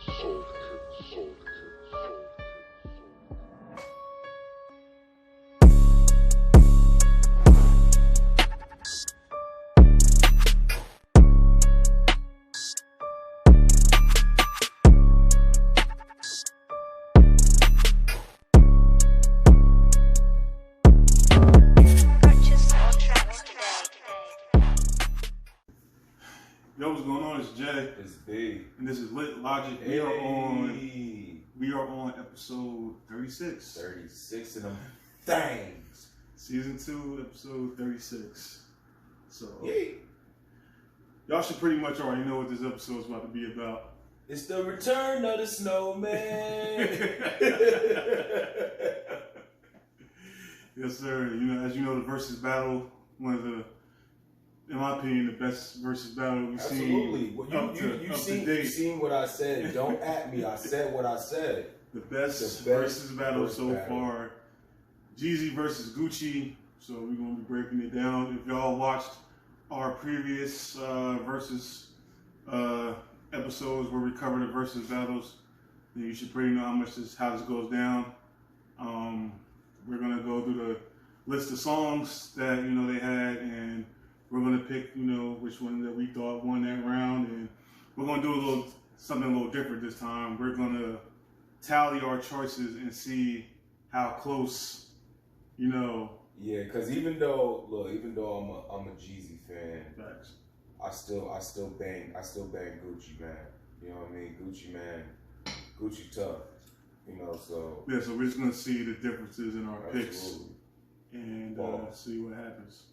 Yo, what's going on? It's Jay. It's B. And this is Lit Logic. Hey. We are on episode 36. 36 of them things. Season 2, episode 36. So Yay. y'all should pretty much already know what this episode is about to be about. It's the return of the snowman. Yes, sir. As you know, the versus battle, one of the, in my opinion, the best versus battle we've Absolutely. seen. Well, you seen what I said. Don't at me. I said what I said. The best versus battle so far. Jeezy versus Gucci. So we're going to be breaking it down. If y'all watched our previous versus episodes where we covered the versus battles, then you should pretty know how this goes down. We're going to go through the list of songs that, they had, and we're going to pick, which one that we thought won that round, and we're going to do something a little different this time. We're going to tally our choices and see how close, Yeah, because even though I'm a Jeezy fan, facts. I still bang Gucci, man. You know what I mean? Gucci, man. Gucci tough. So Yeah, so we're just going to see the differences in our picks absolutely. and see what happens.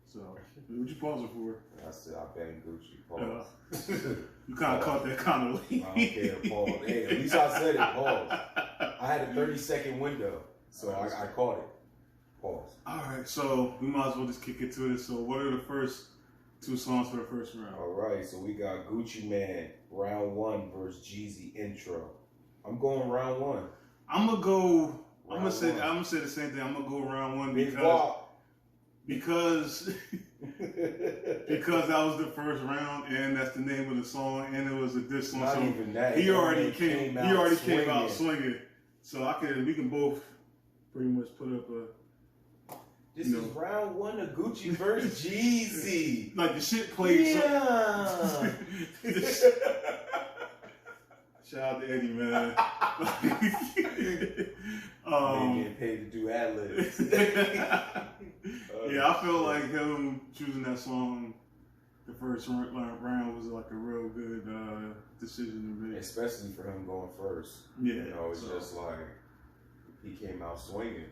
So, what you pausing for? I said I bang Gucci. Pause. You kind of caught that kind of late. I don't care. Pause. Hey, at least I said it. Pause. I had a 30-second window, so I caught it. Pause. All right, so we might as well just kick into it. So, what are the first two songs for the first round? All right, so we got Gucci Mane, round 1 versus Jeezy intro. I'm going round 1. I'm gonna say the same thing. I'm gonna go round 1 because that was the first round, and that's the name of the song, and it was a diss song. Not so even that. He already came out swinging. So we can both pretty much put up a. This is round 1 of Gucci versus Jeezy. Like the shit played. Yeah. Shout out to Eddie, man. They get paid to do ad-libs. Yeah, I feel like him choosing that song the first round was like a real good decision to make. Especially for him going first. Yeah. It's just like he came out swinging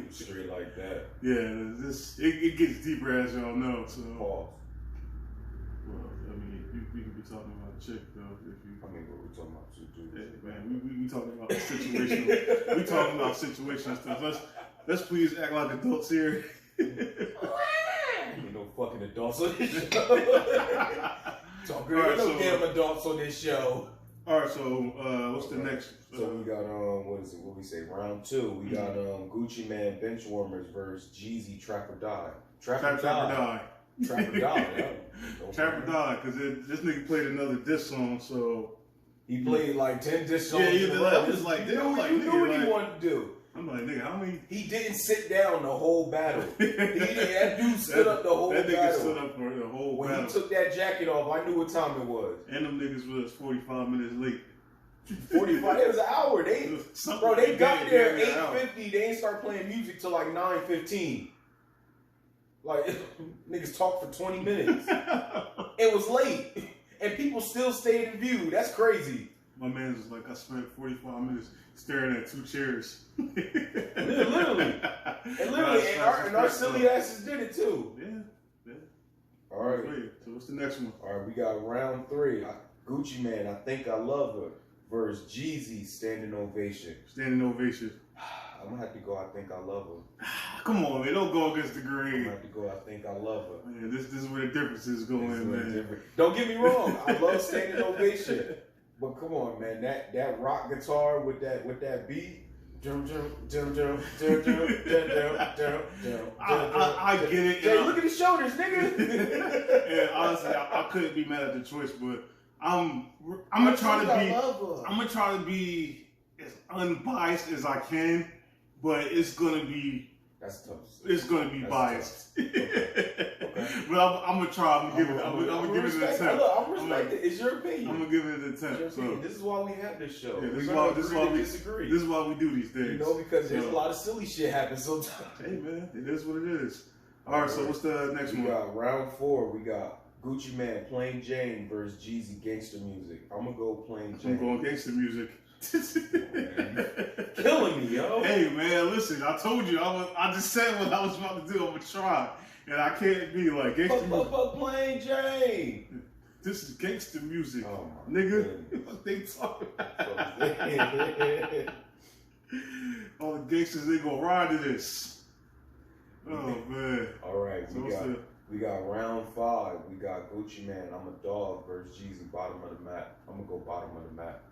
straight like that. Yeah, it gets deeper, as y'all know. So. Pause. Well, I mean, we could be talking about a chick though. What we talking about? Yeah, man, we talking about situational. We talking about situational stuff. Let's please act like adults here. Ain't no fucking adults on this show. Talking right, no damn adults on this show. All right, so what's the next? So we got what we say? Round 2. We got Gucci Mane Benchwarmers versus Jeezy Trap or Die. Trap or Die. Trap or Die. Yeah. Trap or Die, because this nigga played another diss song, so. He played like 10 diss songs. Yeah, I was like, you knew what he wanted to do. I'm like, nigga, how many? He didn't sit down the whole battle. That dude stood up the whole battle. That nigga stood up for the whole battle. When he took that jacket off, I knew what time it was. And them niggas was 45 minutes late. 45? It was an hour. They got there at 8:50. They ain't start playing music till like 9:15. Like, niggas talked for 20 minutes. It was late. And people still stayed in view. That's crazy. My man was like, I spent 45 minutes staring at 2 chairs. Literally. And our silly asses did it too. Yeah. All right. So what's the next one? All right, we got round 3. Gucci Mane, I Think I Love Her versus Jeezy, Standing Ovation. Standing Ovation. I'm going to have to go, I Think I Love Her. Come on, man. Don't go against the grain. I'm going to have to go, I Think I Love Her. Man, this is where the differences go in, man. Don't get me wrong. I love Standing Ovation. But come on, man. That rock guitar with that beat. I get it. Hey, look at his shoulders, nigga. And honestly, I couldn't be mad at the choice, but I'm gonna try to be as unbiased as I can, but it's gonna be. That's tough. It's gonna be biased. Okay. But I'm gonna try. I'm gonna give it an attempt. Look, I'm respecting. It's your opinion. I'm gonna give it an attempt. So this is why we have this show. Yeah, this is why we disagree. This is why we do these things. You know, because there's a lot of silly shit happens sometimes. Hey man, it is what it is. All right, so what's the next one? We got round 4. We got Gucci Mane, Plain Jane versus Jeezy, Gangster Music. I'm gonna go Plain Jane. I'm going Gangster Music. Killing me, yo. Hey man, listen, I told you I just said what I was about to do. I'm gonna try, and I can't be like Gangster Music. Plain Jane. This is Gangster Music, nigga. What they talking about? All the gangsters, they gonna ride to this. Oh man. All right, we got round 5. We got Gucci Mane, I'm a Dog versus Jeezy, bottom of the map. I'm gonna go bottom of the map.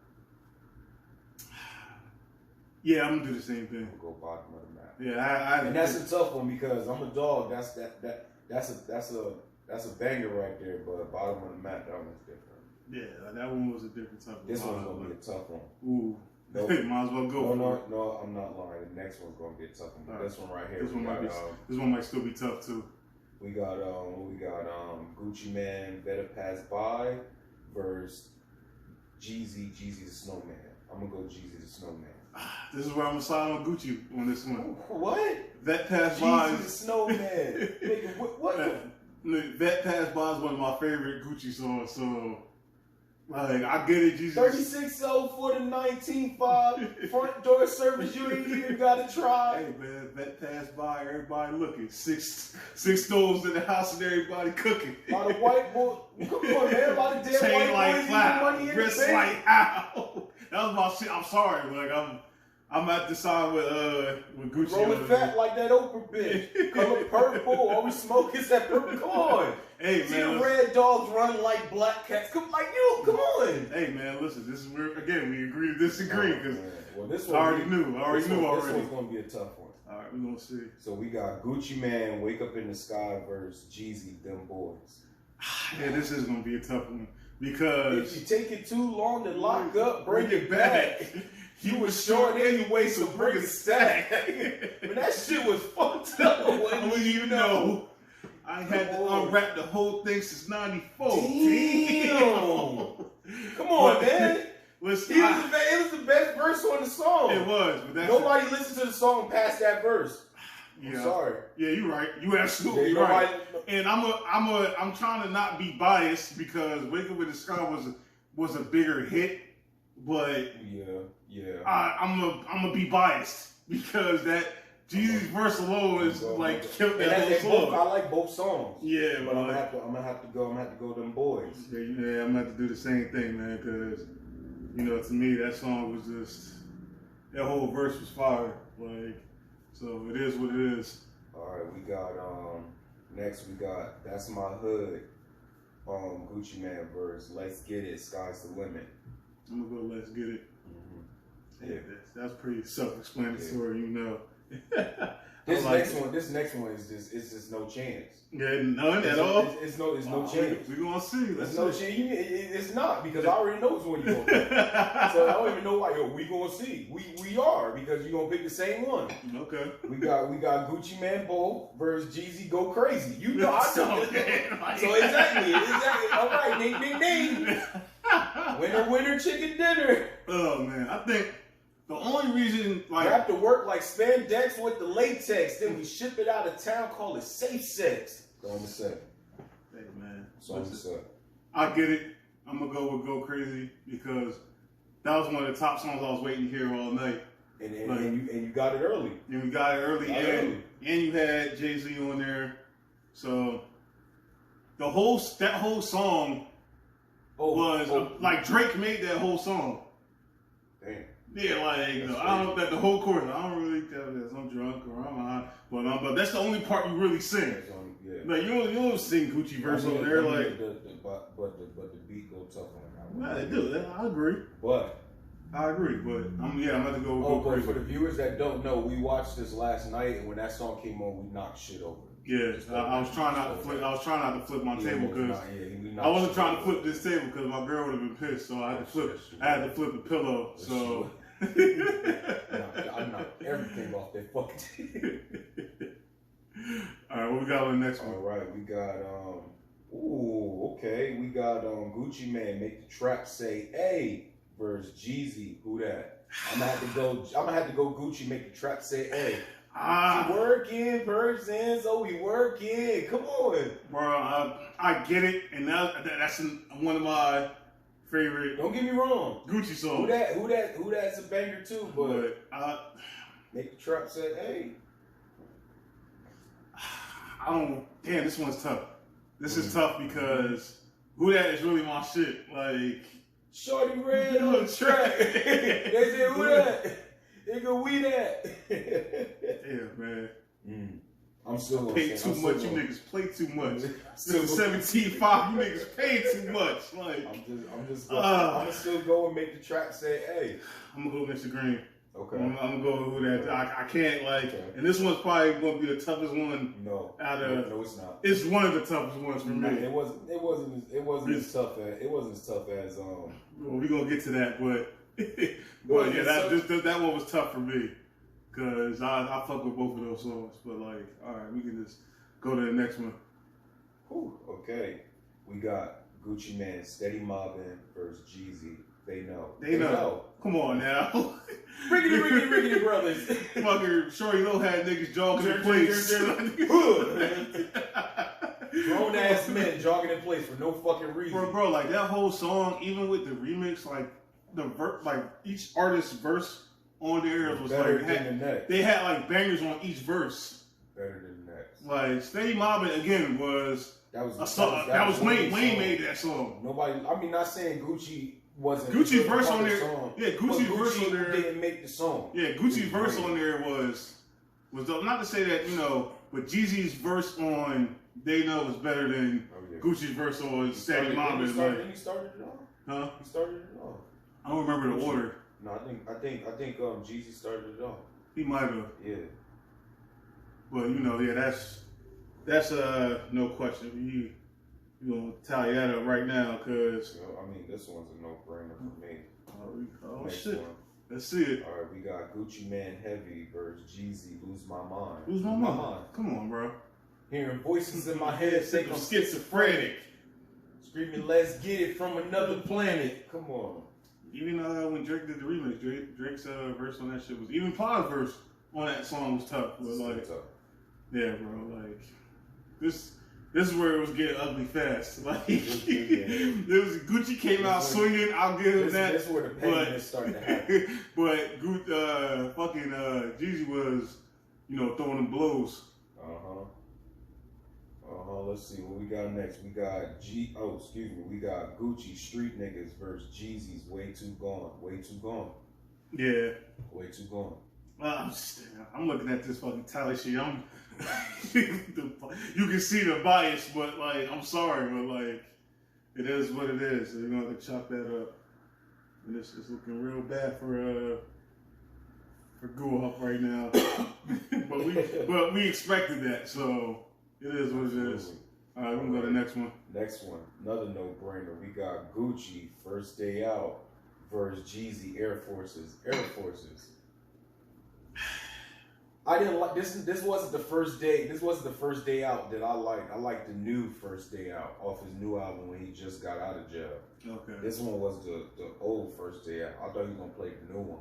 Yeah, I'm gonna do the same thing. I'm gonna go bottom of the map. Yeah, and that's a tough one because I'm a Dog. That's a banger right there. But bottom of the map, that one's different. Yeah, that one was a different type of. This one's gonna be a tough one. Ooh. Nope. Might as well go. No, I'm not lying. The next one's gonna be a tough one. But this one right here. This one might still be tough too. We got Gucci Mane, Better Pass By versus Jeezy the Snowman. I'm gonna go Jeezy the Snowman. This is where I'm gonna side on Gucci on this one. What? Vet Pass By. Jeezy the Snowman. What? Vet Pass By is one of my favorite Gucci songs. So, like, I get it. Jeezy. 36-0 for the 19.5 front door service. You ain't even gotta try. Hey man, Vet Pass By. Everybody looking. Six stoves in the house and everybody cooking. A lot of white boy. Come on, man. A lot of damn Chain white like boys flat, money in wrist the bank. like ow. That was my shit. I'm sorry, like I'm at the side with Gucci. Rolling fat like that Oprah bitch. Color purple. All we smoke is that purple. Come on. Hey man, see the red dogs run like black cats. Come on. Hey man, listen. This is where again we agree to disagree because this one I already knew. This one's gonna be a tough one. All right, we're gonna see. So we got Gucci Mane, Wake Up in the Sky versus Jeezy, Them Boys. Yeah, this is gonna be a tough one because if you take it too long to lock up, bring it back. You was short anyway, so bring it stack. But that shit was fucked up. When you know, I had to unwrap the whole thing since '94. Damn. Come on, man. Listen, it was the best verse on the song. It was. But nobody listened to the song past that verse. I'm sorry. Yeah, you're right. You absolutely right. And I'm trying to not be biased because "Wake Up in the Sky" was a bigger hit, but I'm gonna be biased because that Jeezy's verse alone is like killed that whole song. I like both songs. Yeah, but I'm gonna have to go Them Boys. Yeah, I'm gonna have to do the same thing, man, because to me that song was just that whole verse was fire. Like, so it is what it is. All right, we got next we got That's My Hood, Gucci Mane verse Let's Get It, Sky's the Limit. I'm gonna go Let's Get It. Mm-hmm. Yeah, that's pretty self-explanatory, This next one is just no chance. Yeah, none at all. It's no chance. We're gonna see. There's no chance. It's not because I already know which one you're gonna pick. So I don't even know why. We gonna see. We are because you're gonna pick the same one. Okay. We got Gucci Mane both versus Jeezy Go Crazy. I know. So exactly. All right, ding ding ding. Winner, chicken dinner. Oh man, I think the only reason you have to work like spandex with the latex, then we ship it out of town, call it safe sex. So I'm gonna say. Hey man. So I'm gonna say. I get it. I'm gonna go with Go Crazy because that was one of the top songs I was waiting to hear all night. And you got it early. And we got it early. And you had Jay-Z on there. So that whole song was like Drake made that whole song. Damn. Yeah, like I don't know the whole chorus. I don't really tell that I'm drunk or I'm high, but that's the only part you really sing. Like you don't sing Gucci verse on there, like. But the beat go tough on that. They do. I agree. But I'm about to go. But for the viewers that don't know, we watched this last night, and when that song came on, we knocked shit over. Yeah, I was trying not to flip. I was trying not to flip my table because I wasn't trying to flip this table because my girl would have been pissed. So I had to flip. I had to flip the pillow. So I knocked everything off that fucking table. All right, what we got on the next one? All right, we got we got Gucci Mane, Make the Trap Say "Ay" versus Jeezy. Who that? I'm gonna have to go Gucci, Make the Trap Say "Ay." We working person, so we working. Come on, bro. I get it, and that's one of my favorite. Don't get me wrong, Gucci songs. Who that's a banger too. But Make the Trap Say "Ay." Damn, this one's tough. This is tough because who that is really my shit. Like, Shorty ran on the track. They said, who that? Nigga, we that. Yeah, man. I'm still pay too much. You niggas play too much. This is 17.5. You niggas pay too much. Like, I'm still go and Make the Trap Say "Ay." I'm gonna go Mr. Green. Okay. I'm gonna go with who that. I can't and this one's probably gonna be the toughest one. No, it's not. It's one of the toughest ones for me. It wasn't as tough as Well, we're gonna get to that, but but yeah, that one was tough for me because I fuck with both of those songs. But like, all right, we can just go to the next one. Whew, okay, we got Gucci Mane, Steady Mobbin' versus Jeezy. They know. Come on now. Riggedy brothers. Fucking Shorty Low had niggas jogging in place. Grown ass men jogging in place for no fucking reason. Bro, like that whole song, even with the remix, like each artist's verse on there was better like than the next. They had like bangers on each verse. Better than the next. Like Steady Mobbin' again was a song. That was Wayne. Wayne made that song. Nobody. I mean, not saying Gucci wasn't. Gucci's verse on there. Song, yeah, Gucci's verse on there didn't make the song. Yeah, Gucci's verse on there was not to say that but Jeezy's verse on They Know was better than Gucci's verse on Steady Mobbin'. He started it off. Huh? He started it off. I don't remember the order. No, I think Jeezy started it off. He might have. Yeah. But that's no question. You gonna tally that up right now, cause I mean this one's a no-brainer for me. Oh shit! One. Let's see it. All right, we got Gucci Mane Heavy versus Jeezy Lose My Mind. Lose My Mind. Come on, bro. Hearing voices in my head say I'm schizophrenic. Screaming, let's get it from another planet. Come on. Even when Drake did the remix, Drake's verse on that shit was even Pa's verse on that song was tough. But like, tough. Yeah, bro. Like this is where it was getting ugly fast. Like Gucci came out swinging. I'll give him that. That's where the pain started to happen. But fucking Jeezy was, throwing them blows. Let's see what we got next. We got we got Gucci Street Niggas versus Jeezy's Way Too Gone. Way Too Gone. Yeah. Way Too Gone. I'm looking at this fucking tally sheet. You can see the bias, but like, I'm sorry, but like, it is what it is. They're gonna have to chop that up. And it's looking real bad for Go Up right now. but we expected that, so it is what it is. All right, we're gonna go to the next one. Next one, another no-brainer. We got Gucci First Day Out versus Jeezy Air Forces. I didn't like this. This wasn't the first day. This wasn't the first day out that I liked. I liked the new First Day Out off his new album when he just got out of jail. Okay. This one was the old First Day Out. I thought he was gonna play the new one.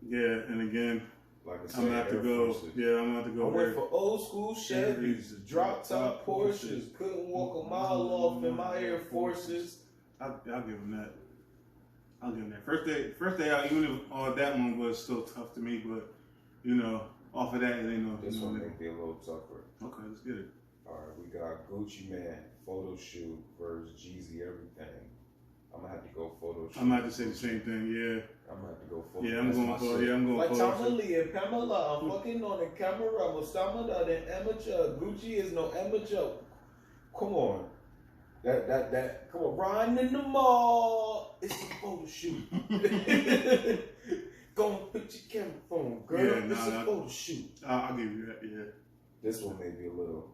Yeah, and again, like I said, I'm gonna have to go. Yeah, I'm gonna have to go. I went for old school Chevys, drop top Porsches. Couldn't walk a mile off in my Air Forces. I'll give him that. I'll give him that. First day out. Even if that one was still tough to me, but off of that, it ain't no. This one may be a little tougher. Okay, let's get it. All right, we got Gucci Mane photo shoot versus Jeezy Everything. I'm gonna have to go photo shoot. I'm gonna have to say the same thing. Yeah. I'm gonna have to go photo. Yeah, I'm going. Like Tommy Lee and Pamela, I'm fucking on the camera. I'm stamina than amateur. Gucci is no amateur. Come on. That. Come on, Brian in the mall. It's a photo shoot. Go and put your camera phone, girl. It's a photo shoot. I'll give you that. Yeah. This one may be a little.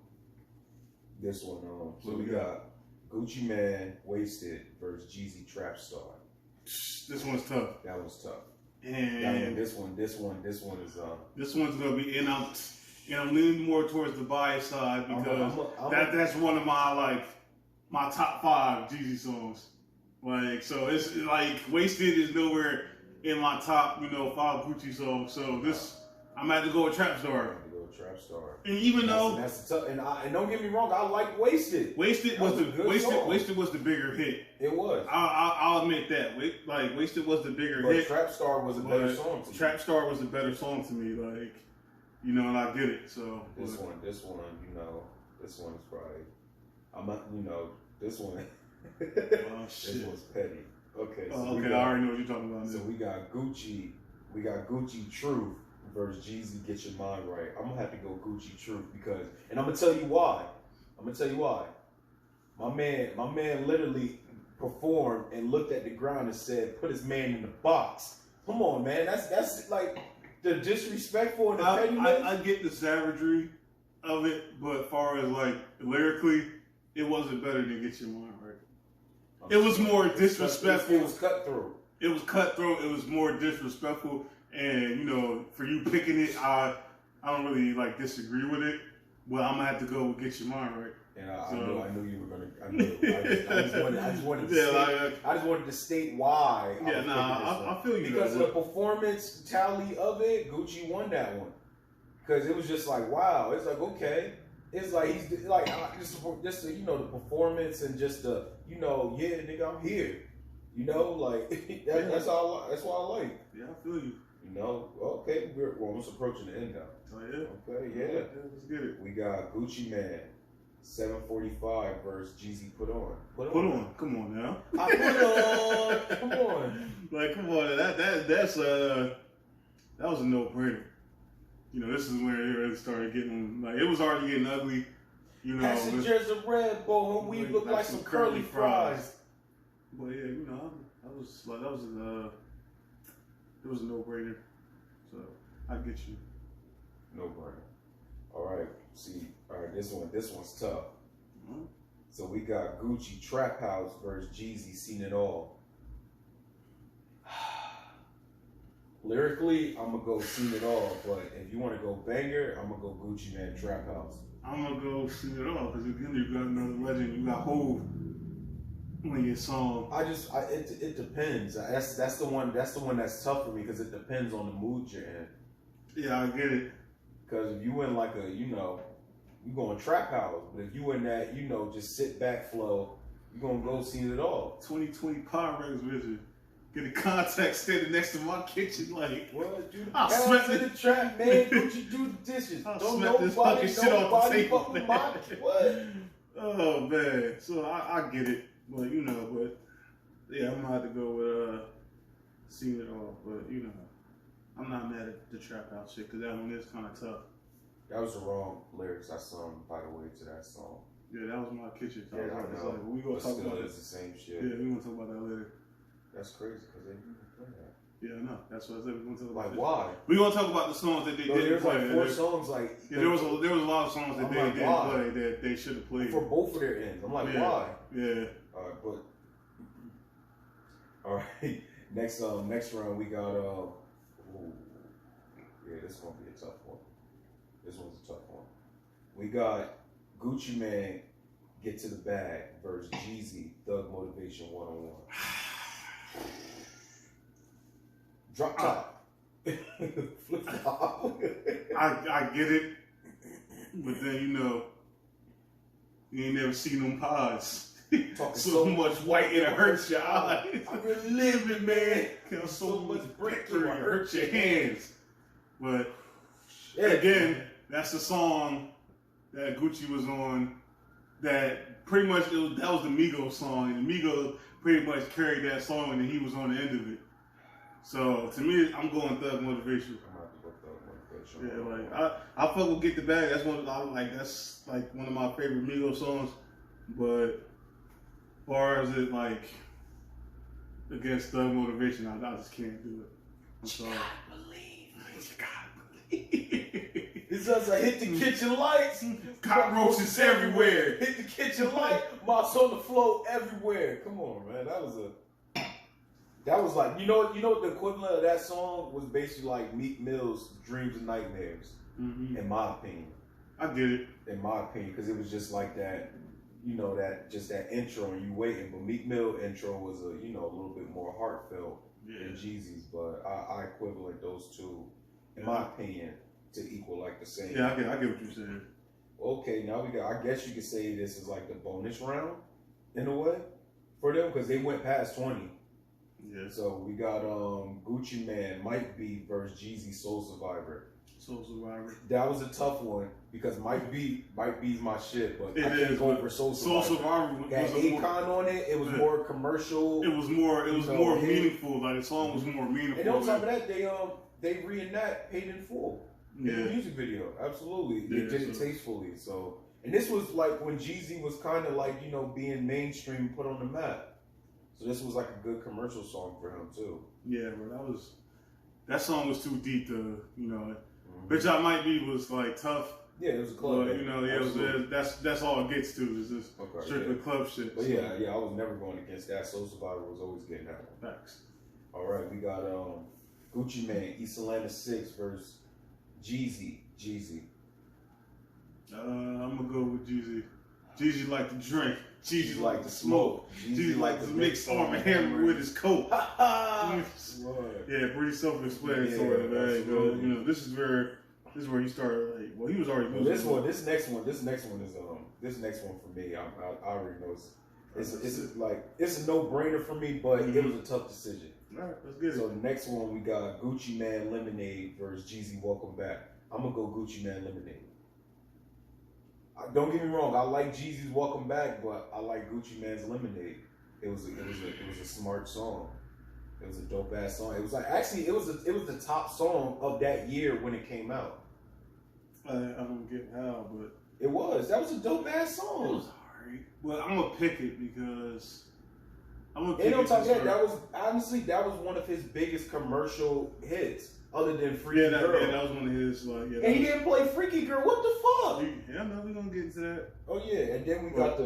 This one, so we got Gucci Mane, Wasted versus Jeezy Trap Star. This one's tough. That one's tough. And this one is This one's gonna be I'm leaning more towards the bias side because that's one of my top 5 Jeezy songs. Like, so it's like Wasted is nowhere in my top 5 Gucci songs. So this I'm gonna have to go with Trap Star. Trap Star. And even though that's tough, and don't get me wrong, I like Wasted. Wasted was the bigger hit. It was. I'll admit that. Wasted was the bigger hit. Trap Star was a better song to me. Trap Star was a better song to me. Like, and I get it. So this one, this one is probably. This one. Oh, shit. This one's petty. Okay. So okay, I already know what you're talking about. So we got Gucci Truth versus Jeezy Get Your Mind Right. I'm gonna have to go Gucci Truth because, and I'm gonna tell you why. My man literally performed and looked at the ground and said, "Put his man in the box." Come on, man. That's like the disrespectful and the pettiness. I get the savagery of it, but as far as like lyrically, it wasn't better than Get Your Mind Right. It was more disrespectful. It was cutthroat. It was cutthroat. It was more disrespectful. And for you picking it, I don't really disagree with it, but I'm gonna have to go with Get Your Mind Right. And I knew you were gonna. I just wanted to state why. I feel you. Because of the performance tally of it, Gucci won that one. Because it was just like, wow. It's like, okay. It's like he's like just the performance and just the yeah, nigga, I'm here. That's all. That's what I like. Yeah, I feel you. Okay, we're almost approaching the end now. Oh yeah. Okay, yeah. Let's get it. We got Gucci Mane, 745 versus Jeezy. Put on. Come on now. I put on. Come on. Come on. That was a no-brainer. This is where it started getting it was already getting ugly. Passengers of Red Bull and we look like some curly fries. But yeah, it was a no-brainer. So I get you. No-brainer. All right. This one's tough. Mm-hmm. So we got Gucci Trap House versus Jeezy Seen It All. Lyrically, I'm gonna go Seen It All, but if you want to go banger, I'm gonna go Gucci Mane Trap House. I'm gonna go Seen It All because again, you got another legend. You got Hov on your song. It depends. That's the one that's tough for me because it depends on the mood you're in. Yeah, I get it. Because if you in like a you going Trap House, but if you in that just sit back flow, you gonna go Seen It All. 2020 Pyrex vision. Get a contact standing next to my kitchen, like. Well, dude, I'll smack to the trap, man. Gucci do the dishes. Don't smack this fucking shit off the table. What? Oh man, so I get it, but yeah, I'm gonna have to go with Seen It All, but I'm not mad at the Trap House shit because that one is kind of tough. That was the wrong lyrics I sung, by the way, to that song. Yeah, that was my kitchen. So yeah, I know. We gonna talk about it's the same shit. Yeah, we gonna talk about that later. That's crazy because they didn't play that. Yeah, I know. That's what I said. We're gonna talk about. Like why? We're gonna talk about the songs that they didn't play. There's like 4 songs there was a lot of songs that they didn't play that they should have played for both of their ends. I'm like, why? Yeah. All right. Next round we got yeah, this is gonna be a tough one. This one's a tough one. We got Gucci Mane, Get to the Bag versus Jeezy, Thug Motivation 101. Drop top. Flip flop. I get it. But then you ain't never seen them pies. so much white it hurts your eyes. I really live it, man. So much breakthrough it hurts your hands. But again, that's the song that Gucci was on. That pretty much that was the Migos song, and Migos pretty much carried that song, and he was on the end of it. So to me, I'm going Thug Motivation. I'm about to go Thug Motivation. Yeah, like I fuck with Get the Bag. That's one of my favorite Migos songs. But as far as it against Thug Motivation, I just can't do it. I'm sorry. You It says I hit the kitchen lights, cockroaches everywhere. Hit the kitchen light, mops on the floor everywhere. Come on, man. That was like, you know what the equivalent of that song was basically like Meek Mill's Dreams and Nightmares, in my opinion. I get it. In my opinion, because it was just like that, that intro and you waiting. But Meek Mill intro was a little bit more heartfelt than Jeezy's, but I equivalent those two, in my opinion, to equal like the same. Yeah, I get what you're saying. Okay, now I guess you could say this is like the bonus round, in a way, for them, because they went past 20. Yeah. So we got Gucci Mane, Mike B versus Jeezy, Soul Survivor. Soul Survivor. That was a tough one because Mike B's my shit, but I can't go for Soul Survivor. Soul Survivor had Akon on it. It was more commercial. It was more meaningful. Like the song was more meaningful. And on top of that, they reenact Paid in Full in the music video. Absolutely, they did it tastefully. So, and this was like when Jeezy was kind of like being mainstream, put on the map. So this was like a good commercial song for him too. Yeah, bro, that song was too deep to Bitch I Might Be was like tough. Yeah, it was a club. But that's all it gets to is just strictly club shit. But yeah, I was never going against that. Soul Survivor was always getting that one. Facts. All right, we got Gucci Mane, East Atlanta 6 versus Jeezy. I'm gonna go with Jeezy. Jeezy like to drink. Jeezy like to smoke. Jeezy like to mix Arm & Hammer with his coat. Yeah, pretty self-explanatory, man. This is where you start. Like, well, he was already. This next one is for me. I already know it's a no-brainer for me, but it was a tough decision. All right, let's get it. So the next one we got Gucci Mane Lemonade versus Jeezy Welcome Back. I'm gonna go Gucci Mane Lemonade. Don't get me wrong, I like Jeezy's Welcome Back, but I like Gucci Mane's Lemonade. It was a smart song. It was a dope ass song. It was like it was the top song of that year when it came out. I don't get how, but that was a dope ass song. It was alright. Well, I'm gonna pick it because and on top of that, that was one of his biggest commercial hits. Other than Freaky Girl. Yeah, that was one of his. And he didn't play Freaky Girl. What the fuck? Yeah, I know we're gonna get into that. Oh yeah, and then we got we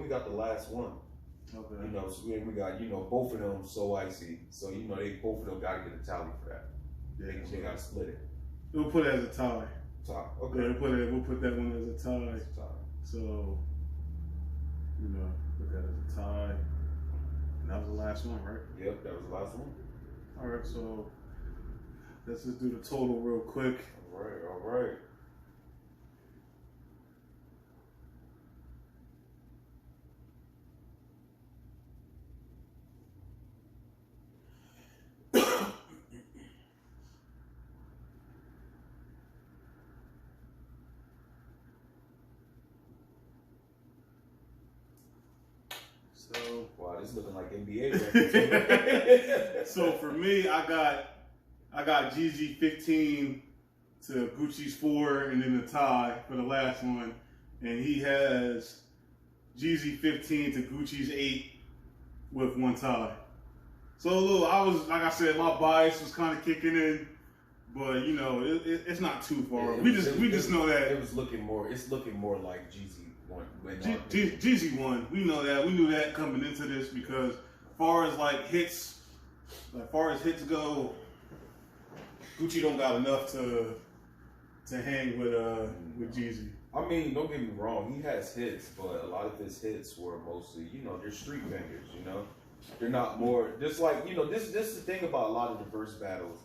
got the last one. Okay. So we got both of them so icy. So they both of them got to get a tally for that. Yeah, they got to split it. We'll put it as a tie. Okay. Yeah, we'll put that one as a tie. So put that as a tie. And that was the last one, right? Yep, that was the last one. All right, so. Let's just do the total real quick. All right. Wow, this is looking like NBA. So for me, I got Jeezy 15 to Gucci's 4, and then the tie for the last one. And he has Jeezy 15 to Gucci's 8 with one tie. So I was, like I said, my bias was kind of kicking in, but it's not too far. Yeah, we just know that it's looking more like Jeezy won. Jeezy won. We know that. We knew that coming into this because as far as hits go, Gucci don't got enough to hang with Jeezy. I mean, don't get me wrong, he has hits, but a lot of his hits were mostly, they're street bangers, They're not more just like, this is the thing about a lot of the verse battles.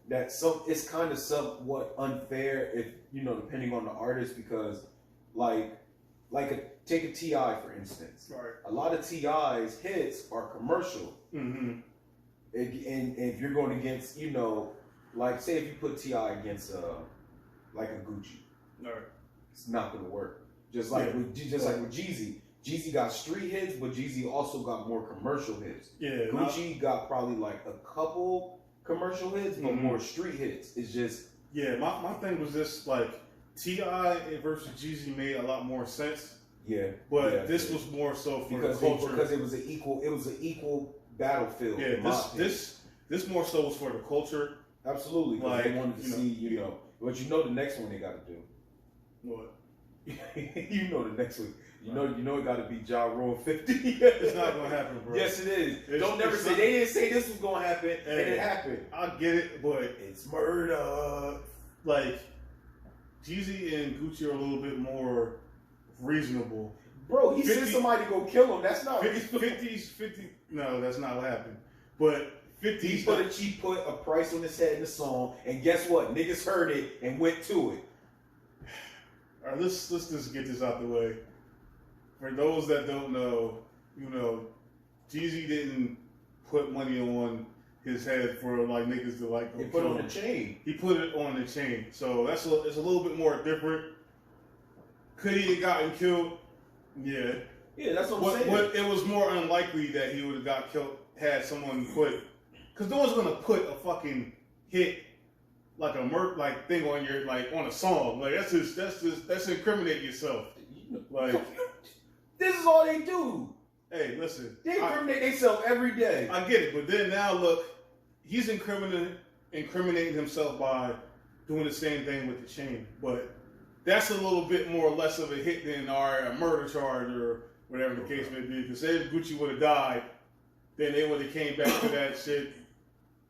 That it's kind of somewhat unfair if, depending on the artist, because take a T.I. for instance. Right. A lot of T.I.'s hits are commercial. Mm-hmm. And if you're going against, say if you put T.I. against a Gucci, right, it's not going to work. Just like with Jeezy. Jeezy got street hits, but Jeezy also got more commercial hits. Yeah. Gucci got probably a couple commercial hits, but more street hits. It's just my thing was just T.I. versus Jeezy made a lot more sense. Yeah. But this was more so for the culture because it was an equal battlefield. Yeah. This more so was for the culture. Absolutely. Because they wanted to see But you know the next one they got to do. What? You know the next one. You know it got to be Ja Rule 50. It's not gonna happen, bro. Yes, it is. Don't never say they didn't say this was gonna happen, and it happened. I get it, but it's murder. Like Jeezy and Gucci are a little bit more reasonable. Bro, he sent somebody to go kill him. That's not 50. No, that's not what happened. But 50. He put a price on his head in the song, and guess what? Niggas heard it and went to it. All right, let's just get this out the way. For those that don't know, Jeezy didn't put money on his head for like niggas to like. He put it on the chain. He put it on the chain, so it's a little bit more different. Could he have gotten killed? Yeah. Yeah, that's what I'm saying. But it was more unlikely that he would have got killed had someone put, because no one's gonna put a fucking hit like a thing on your on a song. Like that's incriminate yourself. Like this is all they do. Hey, listen. They incriminate themselves every day. I get it, but then now look, he's incriminating himself by doing the same thing with the chain. But that's a little bit more or less of a hit than a murder charge or whatever the case may be. Because if Gucci would have died, then they would have came back to that shit,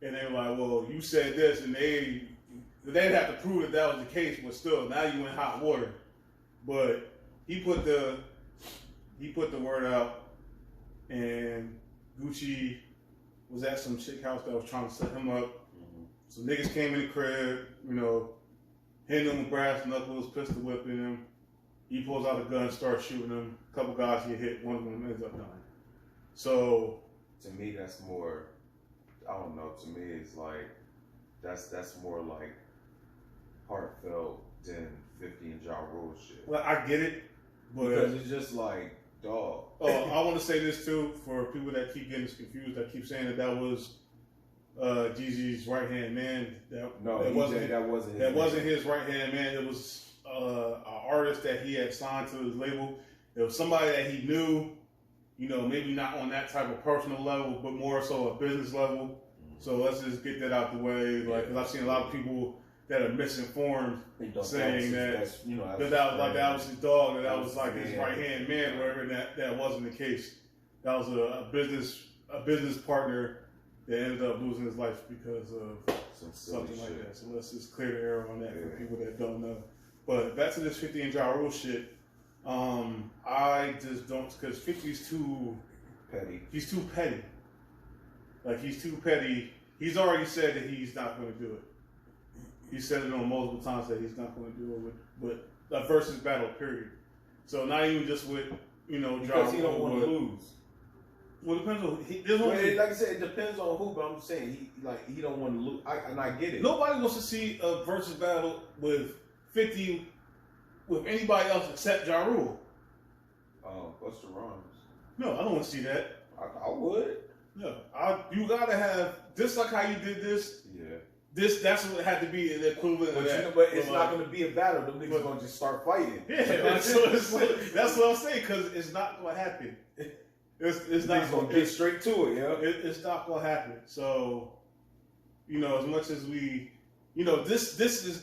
and they were like, "Well, you said this," and they'd have to prove that was the case. But still, now you in hot water. But he put the word out, and Gucci was at some chick house that was trying to set him up. Mm-hmm. So niggas came in the crib, hitting him with brass knuckles, pistol whipping him. He pulls out a gun, starts shooting him. A couple guys get hit, one of them ends up dying. So to me, that's more. I don't know. To me, it's like that's more like heartfelt than 50 and Ja Rule shit. Well, I get it, but because it's just like, dog. Oh, I want to say this too for people that keep getting this confused. I keep saying that was Jeezy's right hand man. That wasn't his right hand man. It was an artist that he had signed to his label. It was somebody that he knew. Maybe not on that type of personal level, but more so a business level. So let's just get that out the way. Like, because I've seen a lot of people that are misinformed saying that was his dog, that was like his right hand man, whatever. And that wasn't the case. That was a business partner that ended up losing his life because of something like that. So let's just clear the air on that for people that don't know. But back to this 50 and Ja Rule shit. I just don't, because 50's too petty. He's too petty. Like, he's too petty. He's already said that he's not going to do it. He said it on multiple times that he's not going to do it with a versus battle, period. So not even just with, because he don't want to lose. Well, it depends on like I said, it depends on who. But I'm saying he don't want to lose, and I get it. Nobody wants to see a versus battle with 50 with anybody else except Ja Rule. Busta Rhymes. No, I don't want to see that. I would. No, you gotta have just like how you did this. Yeah. That's what it had to be the equivalent of that. But it's not going to be a battle. Them niggas going to just start fighting. Yeah, that's what I'm saying, because it's not going to happen. It's not going to get straight to it, yeah? It's not going to happen. So, as much as we, this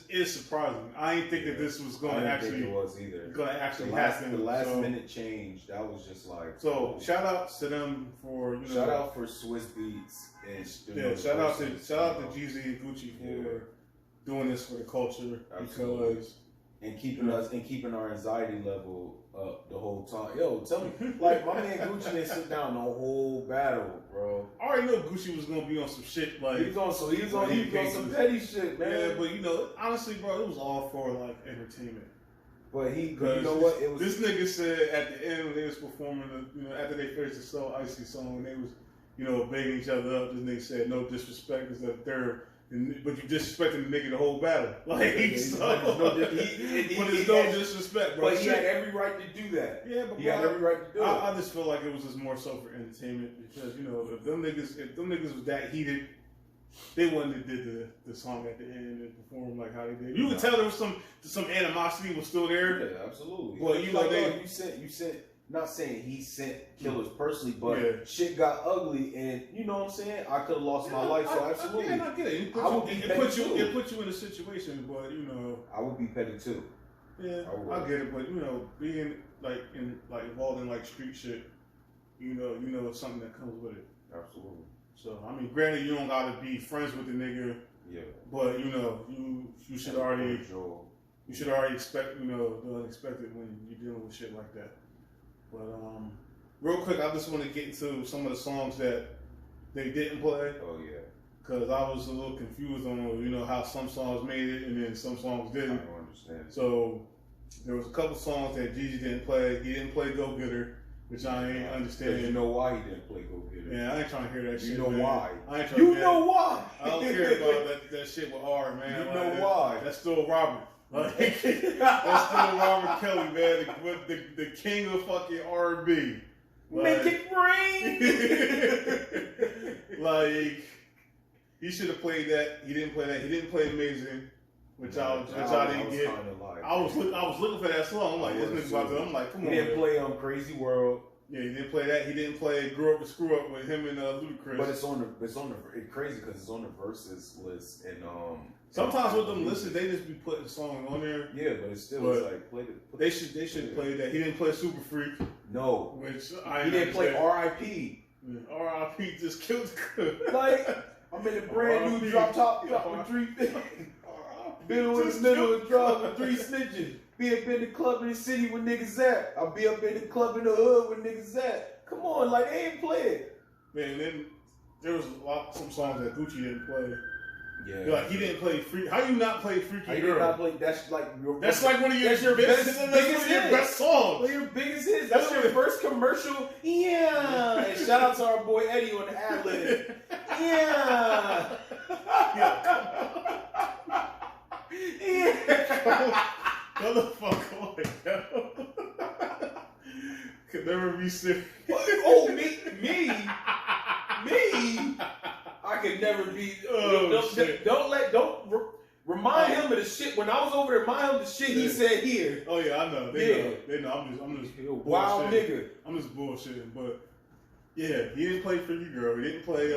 is surprising. I didn't think that this was going to actually. Think it was either. Going to actually happen. The last minute change, that was just like. So, shout out to them for, Shout out for Swiss Beats. And shout out to Jeezy and Gucci for doing this for the culture. Absolutely. And keeping our anxiety level up the whole time. Yo, tell me, like, my man Gucci didn't sit down the whole battle, bro. I already know Gucci was gonna be on some shit like he was on some petty shit, man. Yeah, but honestly, bro, it was all for like entertainment. But you know what? It was this nigga said at the end when they was performing, after they finished the So Icy song, and they was begging each other up. This nigga said, "No disrespect," is the third. But you disrespecting the nigga the whole battle. Like, there's no disrespect, bro. But he had every right to do that. Yeah, but he had every right to do it. I just feel like it was just more so for entertainment because, if them niggas was that heated, they wouldn't have did the song at the end and perform like how they did. You could tell there was some animosity was still there. Yeah, absolutely. Well, you said not saying he sent killers personally, but shit got ugly, and you know what I'm saying. I could have lost my life, so absolutely. I get it. It put you in a situation, but you know, I would be petty too. Yeah, I get it, but you know, being involved in like street shit, you know, it's something that comes with it. Absolutely. So I mean, granted, you don't gotta be friends with the nigga. Yeah. But you know, you should already expect, you know, the unexpected when you're dealing with shit like that. But real quick, I just want to get into some of the songs that they didn't play. Oh yeah. Because I was a little confused on, you know, how some songs made it and then some songs didn't. I don't understand. So there was a couple songs that Jeezy didn't play. He didn't play Go Getter, which I ain't understand. You know why he didn't play Go Getter? Yeah, I ain't trying to hear that shit. You know why? I ain't trying to know why? I don't care about that shit with R, man. You know why? That's still Robert. Like, that's still Robert Kelly, man. The king of fucking R&B. Make it rain. Like, he should have played that. He didn't play that. He didn't play Amazing, which I didn't get. I was looking for that song. I'm like, this nigga about to. I'm like, come on. He didn't play Crazy World. Yeah, he didn't play that. He didn't play Grew Up to Screw Up with him and Ludacris. But it's crazy because it's on the versus list and sometimes with them lists they just be putting songs on there. Yeah, but it's still it's like they should play that. He didn't play Super Freak. No, which he didn't play R.I.P. Yeah, R.I.P. just killed the like I'm in a brand new drop top with 3 middle in the middle of drop with 3 snitches. Be up in the club in the city where niggas at. I'll be up in the club in the hood where niggas at. Come on, like they ain't play it. Man, then there was some songs that Gucci didn't play. Yeah. Like he didn't play Freak. How you not play Freaky Girl? Not play, that's like one of your biggest songs. One of your biggest hits. That's your first commercial. Yeah. And shout out to our boy Eddie on the ad lib. Yeah. Yeah. Motherfucker, could never be serious. Oh, me. I could never be. Don't remind him of the shit. When I was over there, remind him of the shit he said here. Oh yeah, I know. They know. I'm just wild nigga. I'm just bullshitting, but yeah, he didn't play Freaky Girl. He didn't play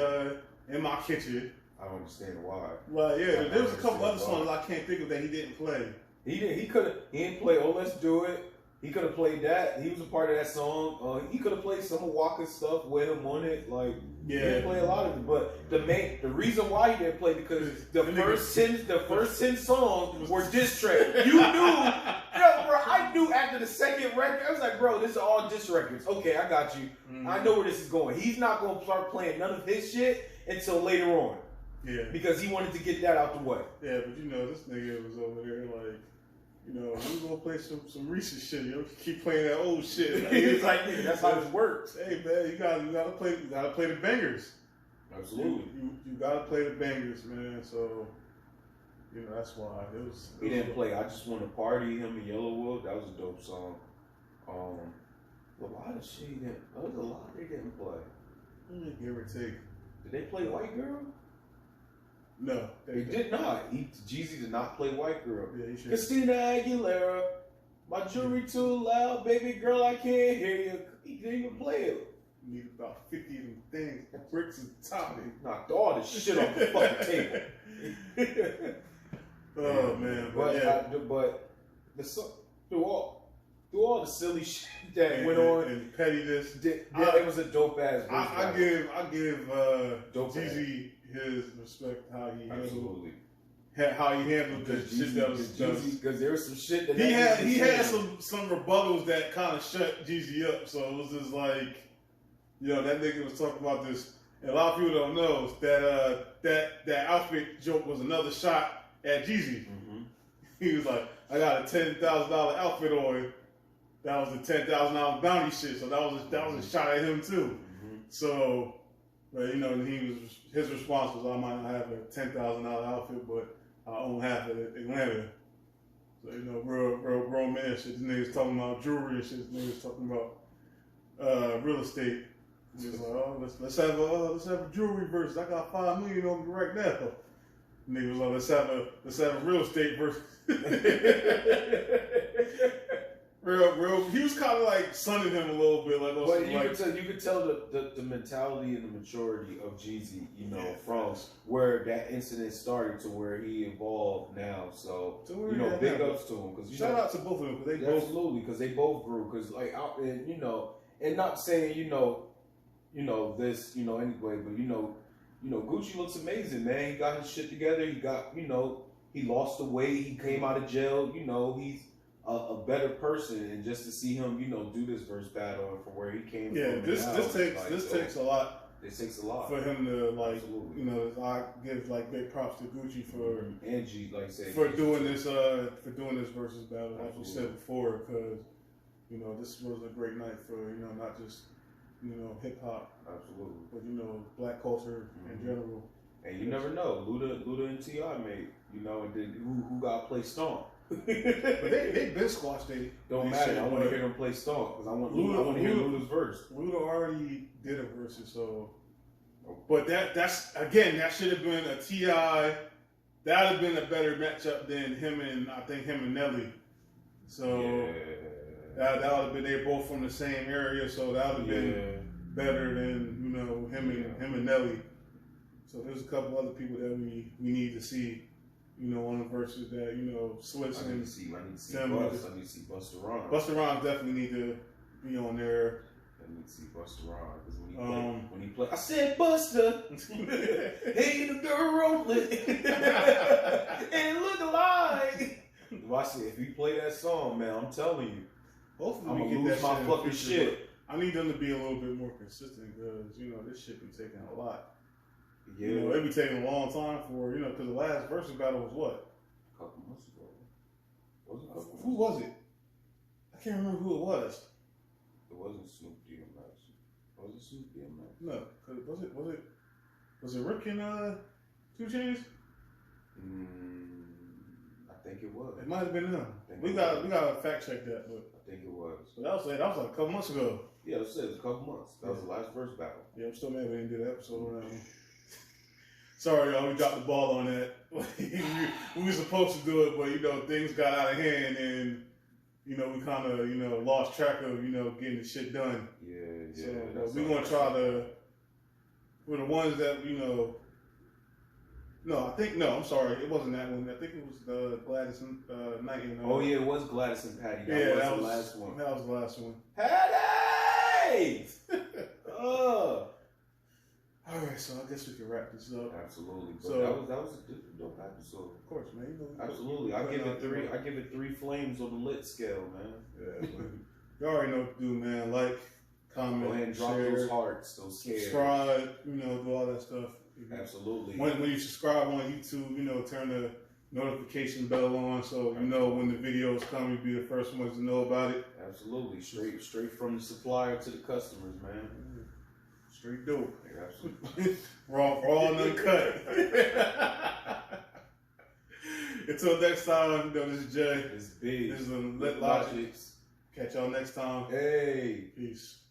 In My Kitchen. I don't understand why. Well, yeah, there was a couple other songs I can't think of that he didn't play. He didn't play Oh Let's Do It. He could have played that. He was a part of that song. He could have played some of Walker's stuff with him on it. Like he didn't play a lot of it. But the reason why he didn't play because the first 10 songs were diss tracks. You knew, bro. I knew after the second record. I was like, bro, this is all diss records. Okay, I got you. I know where this is going. He's not gonna start playing none of his shit until later on. Yeah. Because he wanted to get that out the way. Yeah, but you know, this nigga was over there like, you know, we gonna play some recent shit. You know, keep playing that old shit. Like, it's like, nigga, that's how this works. Hey man, you gotta play the bangers. Absolutely. You gotta play the bangers, man. So, you know, that's why he didn't play I Just Wanna Party, him and Yellow Wolf. That was a dope song. A lot of shit he didn't. There was a lot they didn't play. Give or take. Did they play White Girl? No, they did not. Jeezy did not play White Girl. Yeah, he should. Christina Aguilera, my jewelry too loud, baby girl, I can't hear you. He didn't even play it. You need about 50 of them things, bricks and top. He knocked all the shit off the fucking table. Oh man, but through all the silly shit that went on and pettiness, it was a dope ass. I give Jeezy his respect how he handled the shit that was done. Because there was some shit that he had some rebuttals that kind of shut Jeezy up. So it was just like, you know, that nigga was talking about this. And a lot of people don't know that outfit joke was another shot at Jeezy. Mm-hmm. He was like, I got a $10,000 outfit on. That was the $10,000 bounty shit. So that was a shot at him too. Mm-hmm. So. But you know, his response was, I might not have a $10,000 outfit, but I own half of Atlanta. So you know, real grown man shit. This nigga's talking about jewelry and shit. This nigga's talking about real estate. He's like, oh, let's have a jewelry versus. I got $5 million on me right now. Nigga was like, let's have a real estate versus. Real. He was kind of like sunning him a little bit, like. But you could tell the mentality and the maturity of Jeezy, from where that incident started to where he evolved now. So big ups to him, because shout out to both of them, because they both grew. Because and not saying this anyway, but Gucci looks amazing, man. He got his shit together. He got he lost the weight. He came out of jail. He's a better person, and just to see him, do this verse battle and from where he came from. Yeah, this takes a lot. It takes a lot for him to I give big props to Gucci for Angie, doing this versus battle, like we said before, because this was a great night for not just hip hop, absolutely, but black culture in general. And you never know, Luda and T.I. made, and then who got play Stomp. But they been squashed. Don't matter. I want to hear them play Stomp, because I want to hear Luda's verse. Luda already did a versus, so. But that should have been a T.I. That would have been a better matchup than him and Nelly. So that would have been, they're both from the same area, so that would have been better than him and Nelly. So there's a couple other people that we need to see. On the verses that Swiss and I need to see Busta Rhymes. Busta Rhymes definitely need to be on there. I need to see Busta Rhymes, because when he play, I said Busta, hey the girl rolling, and look alike. If he play that song, man, I'm telling you, hopefully I'm gonna lose my fucking shit. I need them to be a little bit more consistent, because this shit be taking a lot. Yeah, it be taking a long time for because the last versus battle was what? A couple months ago. Who was it? I can't remember who it was. It wasn't Snoop DMX. Was it Snoop DMX? No, was it Rick and 2 Chainz? I think it was. It might have been him. We gotta fact check that, but I think it was. But that was like a couple months ago. Yeah, it was a couple months. That was the last verse battle. Yeah, I'm still mad we didn't do that episode. Sorry, y'all, we dropped the ball on that. We were supposed to do it, but things got out of hand, and we kind of lost track of getting the shit done. Yeah. So we gonna try to, for the ones that I'm sorry, it wasn't that one. I think it was the Gladys Knight. Oh yeah, it was Gladys and Patty. That was the last one. That was the last one. Patty! All right, so I guess we can wrap this up. Absolutely. But so that was a dope episode. Of course, man. Absolutely. I give it 3 flames on the lit scale, man. Yeah, you already know what to do, man. Like, comment, go ahead and drop share, those hearts, those scares. Subscribe, do all that stuff. Absolutely. When you subscribe on YouTube, turn the notification bell on, so when the videos come, you'll be the first ones to know about it. Absolutely. Straight from the supplier to the customers, man. Straight dope. Absolutely. raw and uncut. Until next time, this is Jay. It's big. This is Lit Logics. Catch y'all next time. Hey. Peace.